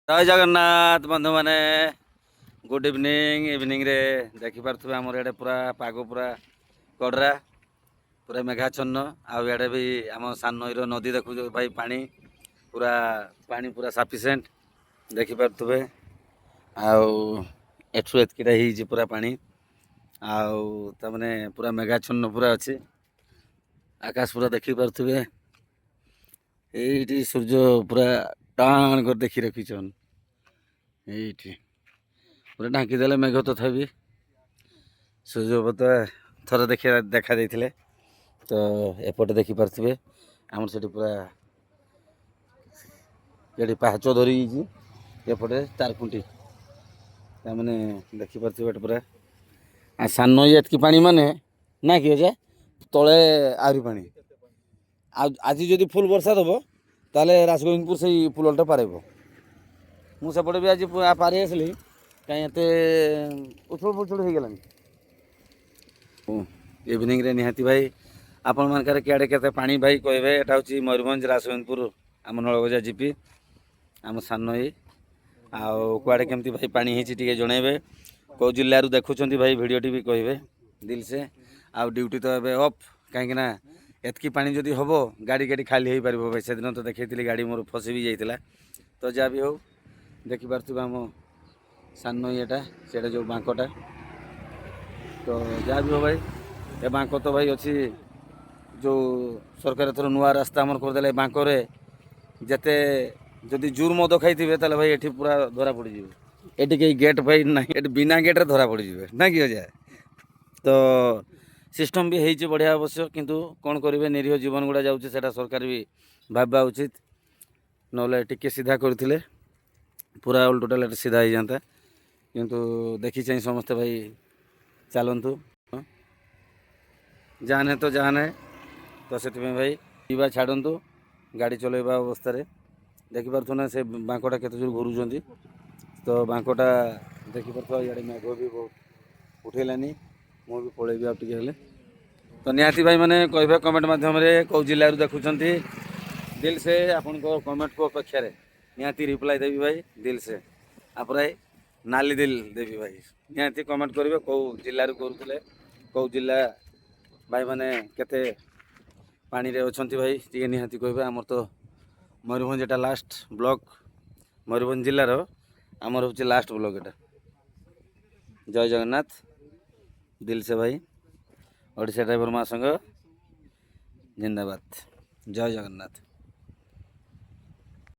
जय जगन्नाथ बंधु माने गुड इवनिंग इवनिंग रे देखि पारथुबे हमर एडे पूरा पाग पूरा कड़रा पूरा मेघाच्छन्न आउ एडे भी आम सान नईर नदी देखु भाई पानी पूरा सफिसीएंट देखि पारथुबे आउ एठु एतकिटा ही पूरा पानी आउ तमने पूरा मेघाच्छन्न पूरा अछि आकाश पूरा देखि पारथुबे एइटी सूर्य पूरा टाण कर देखि रखिछन एइटी पूरा ढांकी देले मेघ तथापि सूर्यपत थर देखा देइथिले तो एपटे देखि पारथिबे हमर सेठी पूरा एडी पाहाच धरि जी एपटे चारखुंटी तामाने देखि पारथिबे पूरा आ सान नई एतकी पानी माने ना कि जे तळे आहुरी पानी आज जदि फुल वर्षा दब ताले राजगोविंदपुर से पुलटा पारेब मुझे भी आज पारे आसली कहीं एत उछुड़ फुछुड़ हो गलानी इवनिंग रे निहाती भाई आपण मानकर किआड़े केते पानी भाई कहबे एटा होची मयूरभंज राजगोविंदपुर आम नलगजा जीपी आम सान नई आउ कुआड़े केमती भाई पानी ହେଇଛି ଟିକେ ଜଣେଇବେ को जिल्लारू देखुछंती भाई वीडियोटी भी कहबे दिल से आउ ड्यूटी तो एबे ऑफ काहेकि ना एतकी पानी जदि हबो गाड़ी गाड़ी खाली हो पार भाई से दिन तो देखी गाड़ी मोर फसी भी जाइए तो जहाँ भी हो देखि पारथुबे आम सान नई एटा सेटा जो बांकटा तो जहाँ भी हो भाई ए बांक तो भाई अच्छी जो सरकार थोड़ा नुआ रास्ता आमर करदे बांकरे जिते जदि जोर मद खाई ताले भाई एठी पूरा धरा पड़ जाए एटी कहीं गेट भाई ना बिना गेट्रे धरा पड़ जाए ना कि जाए तो सिस्टम भी है बढ़िया अवश्य किंतु कौन करेंगे निरीह जीवन गुड़ा जाऊँचे सरकार भी भाबा उचित ना टिके सीधा करते पूरा ऑल टोटाल सीधा हो जाता किंतु देखी चाहिए समस्ते भाई चलतु जाने तो जाने तो से भाई पीवा छाड़ू गाड़ी चलवा अवस्था देखी पार्थ ना से बांकटा केत जोर घुरुंच तो बांकटा देखी पार्थ इे मेघ भी बहुत उठेलानी मुझे पलैबी आप टे तो निहाती भाई मैंने कहे कमेंट मध्यम कौ जिलूर देखुं दिल से आपण कमेंट को अपेक्षा निहाती रिप्लाई देवी भाई दिल से आपराय नाली दिल देवी भाई निहाती कमेंट करेंगे कौ जिलूर करुले कौ जिला भाई मैंने केते पानी रे अछंती भाई टी निहाती कहे आमर तो मयूरभंज एटा लास्ट ब्लॉक मयूरभंज जिलार आमर हूँ लास्ट ब्लॉक एटा जय जगन्नाथ दिल से भाई ओडिशा ड्राइवर महासंघ जिंदाबाद जय जगन्नाथ।